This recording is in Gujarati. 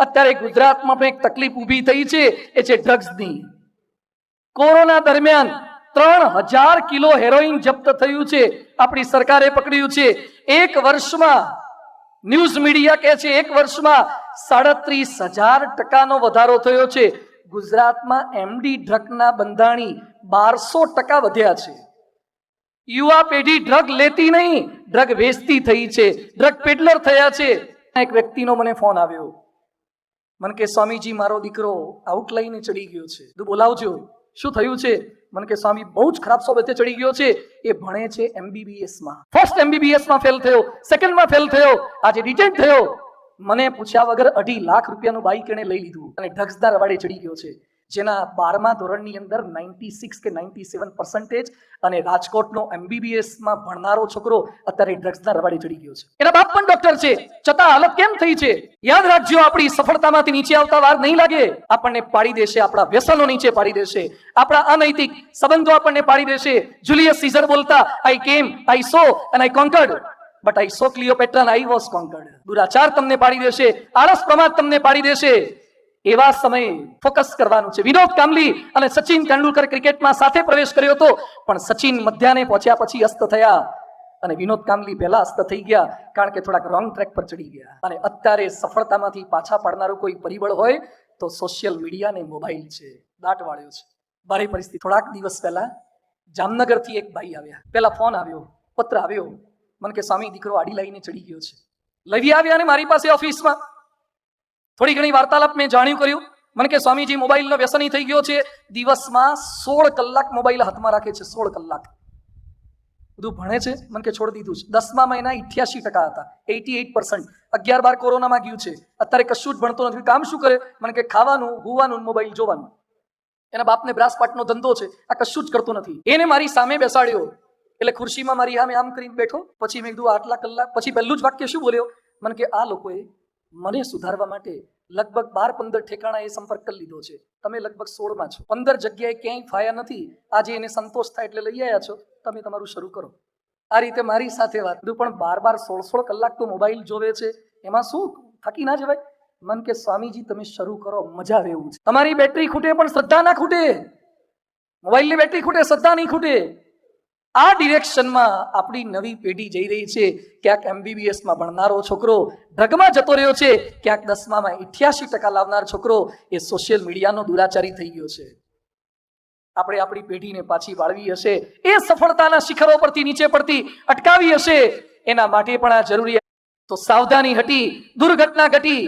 અત્યારે ગુજરાતમાં પણ એક તકલીફ ઊભી થઈ છે, એ છે ડ્રગ્સની. કોરોના દરમિયાન 3000 કિલો હેરોઇન જપ્ત થયું છે, આપણી સરકારે પકડ્યું છે. એક વર્ષમાં ન્યૂઝ મીડિયા કહે છે, એક વર્ષમાં 37,000% વધારો થયો છે. ગુજરાતમાં એમડી ડ્રગના બંધાણી 1200% વધ્યા છે. યુવા પેઢી ડ્રગ લેતી નહીં, ડ્રગ વેચતી થઈ છે, ડ્રગ પેડલર થયા છે. એક વ્યક્તિનો મને ફોન આવ્યો, મને કે સ્વામીજી મારો દીકરો આઉટ લઈને ચડી ગયો છે, તું બોલાવજો. શું થયું છે? મને કે સ્વામી બહુ જ ખરાબ સોબતે ચડી ગયો છે. એ ભણે છે MBBS માં, ફર્સ્ટ MBBS માં ફેલ થયો, સેકન્ડમાં ફેલ થયો, આજે રિટેન થયો. મને પૂછ્યા વગર 2.5 લાખ રૂપિયાનું બાઈક એને લઈ લીધું અને ડ્રગ્સના રવાડે ચડી ગયો છે, જેના 12મા ધોરણની અંદર 96 કે 97% અને રાજકોટનો MBBS માં ભણનારો છોકરો અત્યારે ડ્રગ્સના રવાડે ચડી ગયો છે. એના બાપ પણ ડોક્ટર છે, છતાં હાલત કેમ થઈ છે? યાદ રાખજો, આપણી સફળતામાંથી નીચે આવતા વાર નહીં લાગે. આપણને પાડી દેશે, આપણા વ્યસનો નીચે પાડી દેશે, આપણા અનૈતિક સંબંધો આપણને પાડી દેશે. જુલિયસ સીઝર બોલતા, I came, I saw and I conquered, but I saw Cleopatra and I was conquered. દુરાચાર તમને પાડી દેશે, આળસ પ્રમાદ તમને પાડી દેશે. એવા સમયે ફોકસ કરવાનું છે. વિનોદ કાંબલી અને સચિન તેંડુલકર ક્રિકેટમાં સાથે પ્રવેશ કર્યો હતો, પણ સચિન મધ્યાને પહોંચ્યા પછી અસ્ત થયા અને વિનોદ કાંબલી પહેલા અસ્ત થઈ ગયા, કારણ કે થોડાક રોંગ ટ્રેક પર ચડી ગયા. અને અત્યારે સફળતામાંથી પાછા પાડનારું કોઈ પરિબળ હોય તો સોશિયલ મીડિયા ને મોબાઈલ છે, દાટ વાળ્યો છે. ભારે પરિસ્થિતિ. થોડાક દિવસ પહેલા જામનગરથી એક ભાઈ આવ્યા, પહેલા ફોન આવ્યો, પત્ર આવ્યો, મને કે સ્વામી દીકરો આડી લઈને ચડી ગયો છે. લઈ આવ્યા ને મારી પાસે ઓફિસમાં. થોડી ઘણી વાર્તાલાપ મેં જાણ્યું કર્યું. મને કે સ્વામીજી મોબાઈલનો વ્યસની થઈ ગયો છે, દિવસમાં 16 કલાક મોબાઈલ હાથમાં રાખે છે, 16 કલાક. બધું ભણે છે, મને કે છોડી દીધું છે. 10મા મહિના 88% હતા, 88%. 11-12 કોરોનામાં ગયું છે, અત્યારે કશું જ ભણતો નથી. કામ શું કરે? મને કે ખાવાનું, હુવાનું, મોબાઈલ જોવાનું. એના બાપને બ્રાસપાટનો ધંધો છે, આ કશું જ કરતો નથી. એને મારી સામે બેસાડ્યો, એટલે ખુરશીમાં મારી સામે આમ કરીને બેઠો. પછી મેં કીધું આટલા કલાક પછી પહેલું જ વાક્ય શું બોલ્યો? મને કે આ લોકોએ મને સુધારવા માટે લગભગ 12-15 ઠેકાણા એ સંપર્ક કરી લીધો છે, તમે લગભગ 16માં છો, 15 જગ્યાએ ક્યાંય ફાયા નથી, આજે એને સંતોષ થાય એટલે લઈ આવ્યા છો, તમે તમારું શરૂ કરો. આ રીતે મારી સાથે વાત. પણ 12-16 કલાક તો મોબાઈલ જોવે છે, એમાં શું થાકી ના જવાય? મન કે સ્વામીજી તમે શરૂ કરો, મજા આવે એવું છે. તમારી બેટરી ખૂટે પણ શ્રદ્ધા ના ખૂટે. મોબાઈલની બેટરી ખૂટે, શ્રદ્ધા નહીં ખૂટે. આ ડિરેક્શનમાં આપણી નવી પેઢી જઈ રહી છે. ક્યાંક MBBS માં ભણનારો છોકરો ડ્રગમાં જતો રહ્યો છે, ક્યાંક 10મામાં 88% લાવનાર છોકરો એ સોશિયલ મીડિયાનો દુરાચારી થઈ ગયો છે. આપણે આપણી પેઢીને પાછી વાળવી હશે, એ સફળતાના શિખરો પરથી નીચે પડતી અટકાવી હશે, એના માટે પણ આ જરૂરી. તો સાવધાની હટી, દુર્ઘટના ઘટી.